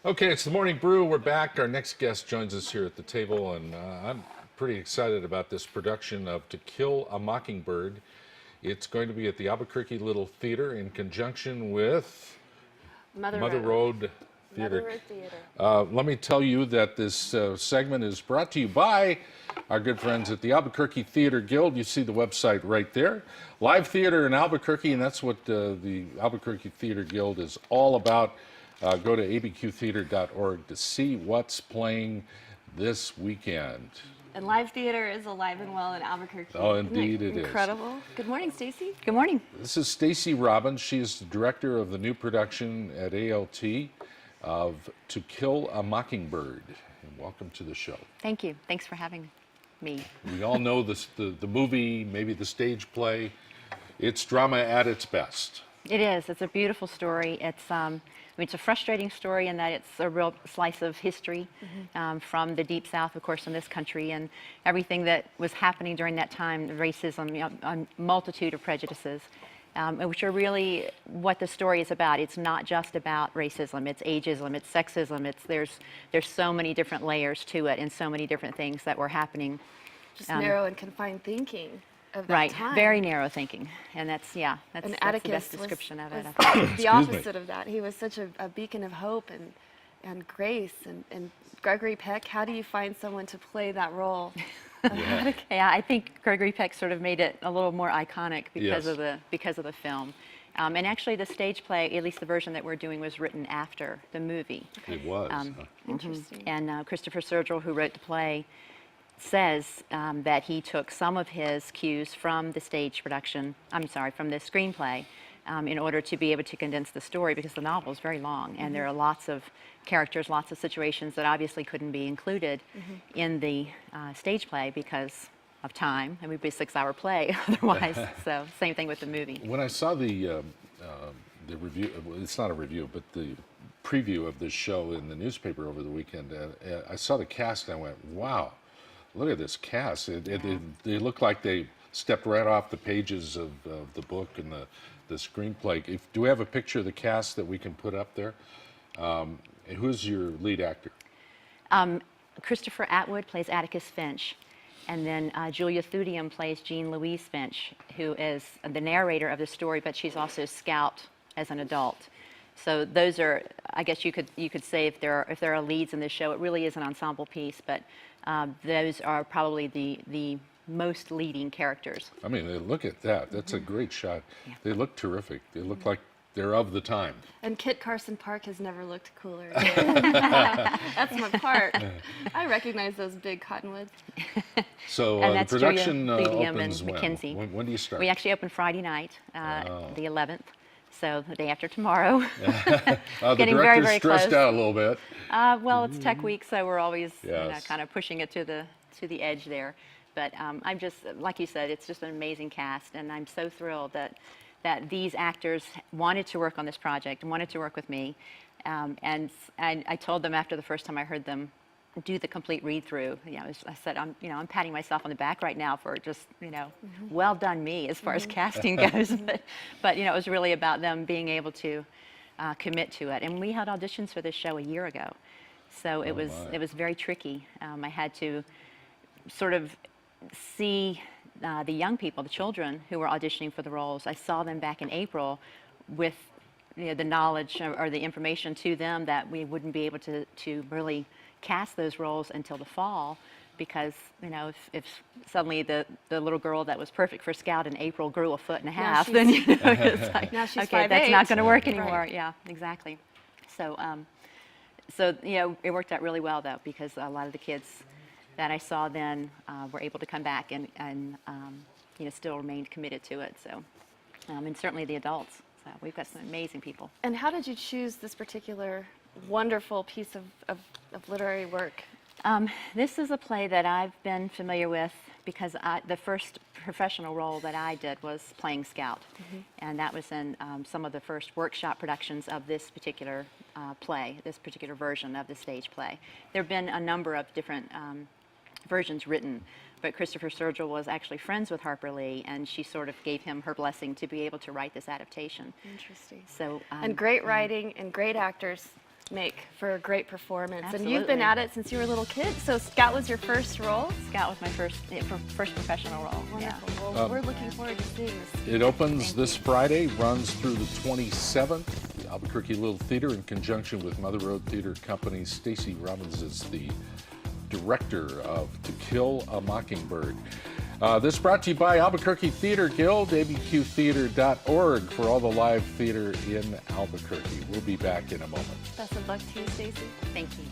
Okay, it's the Morning Brew. We're back. Our next guest joins us here at the table, and I'm pretty excited about this production of To Kill a Mockingbird. It's going to be at the Albuquerque Little Theater in conjunction with Mother Road Theater. Mother Road Theater. Let me tell you that this segment is brought to you by our good friends at the Albuquerque Theater Guild. You see the website right there. Live theater in Albuquerque, and that's what the Albuquerque Theater Guild is all about. Go to abqtheater.org to see what's playing this weekend. And live theater is alive and well in Albuquerque. Oh, indeed it is. Incredible. Good morning, Stacy. Good morning. This is Stacy Robbins. She is the director of the new production at ALT of To Kill a Mockingbird. And welcome to the show. Thank you. Thanks for having me. We all know this, the movie, maybe the stage play. It's drama at its best. It is. It's a beautiful story. It's a frustrating story in that it's a real slice of history from the Deep South, of course, in this country, and everything that was happening during that time, racism, a multitude of prejudices, which are really what the story is about. It's not just about racism. It's ageism. It's sexism. There's so many different layers to it and so many different things that were happening. Just narrow and confined thinking of that Right, time. very narrow thinking, and that's And the Atticus best description of it. was the opposite of that. He was such a beacon of hope and grace. And Gregory Peck, how do you find someone to play that role? Yeah, I think Gregory Peck sort of made it a little more iconic because Yes. of the film. And actually, the stage play, at least the version that we're doing, was written after the movie. It was. Interesting. And Christopher Sergel, who wrote the play, says that he took some of his cues from the stage production, from the screenplay, in order to be able to condense the story, because the novel is very long and there are lots of characters, lots of situations that obviously couldn't be included in the stage play because of time. It would be a 6-hour play otherwise. So same thing with the movie. When I saw the review, well, it's not a review, but the preview of this show in the newspaper over the weekend, I saw the cast and I went, wow, look at this cast. They look like they stepped right off the pages of the book and the screenplay. Do we have a picture of the cast that we can put up there? Who's your lead actor? Christopher Atwood plays Atticus Finch, and then Julia Thudium plays Jean Louise Finch, who is the narrator of the story, but she's also Scout as an adult. So those are, I guess you could say, if there are leads in this show, it really is an ensemble piece, but those are probably the most leading characters. I mean, look at that. That's a great shot. Yeah. They look terrific. They look like they're of the time. And Kit Carson Park has never looked cooler. That's my part. I recognize those big cottonwoods. So And the that's production Julia Thudium opens and Mackenzie. When do you start? We actually open Friday night, the 11th. So the day after tomorrow. The Getting director's very, very stressed close. out a little bit. Well, it's Tech Week, so we're always Yes. kind of pushing it to the edge there. But I'm just, like you said, it's just an amazing cast, and I'm so thrilled that these actors wanted to work on this project and wanted to work with me. And I told them after the first time I heard them do the complete read-through. I said, I'm patting myself on the back right now for just, well done me as far as casting goes. But it was really about them being able to commit to it. And we had auditions for this show a year ago, so it was very tricky. I had to sort of see the young people, the children who were auditioning for the roles. I saw them back in April with the knowledge or the information to them that we wouldn't be able to really cast those roles until the fall, because if suddenly the little girl that was perfect for Scout in April grew 1.5 feet, then it's like, now she's okay, 5'8". that's not going to work anymore. Right. Yeah, exactly. So it worked out really well though, because a lot of the kids that I saw then were able to come back and still remained committed to it. So and certainly the adults. So we've got some amazing people. And how did you choose this particular wonderful piece of literary work? This is a play that I've been familiar with because the first professional role that I did was playing Scout. And that was in some of the first workshop productions of this particular play, this particular version of the stage play. There have been a number of different versions written, but Christopher Sergel was actually friends with Harper Lee, and she sort of gave him her blessing to be able to write this adaptation. Interesting. So and great writing and great actors. make for a great performance. And Absolutely. you've been at it since you were a little kid. So Scout was your first role? Scout was my first professional role. Yeah. Wonderful. Well, we're looking forward to seeing this. It opens this Friday, runs through the 27th. The Albuquerque Little Theater, in conjunction with Mother Road Theater Company. Stacy Robbins is the director of To Kill a Mockingbird. This brought to you by Albuquerque Theater Guild, abqtheater.org for all the live theater in Albuquerque. We'll be back in a moment. Best of luck to you, Stacy. Thank you.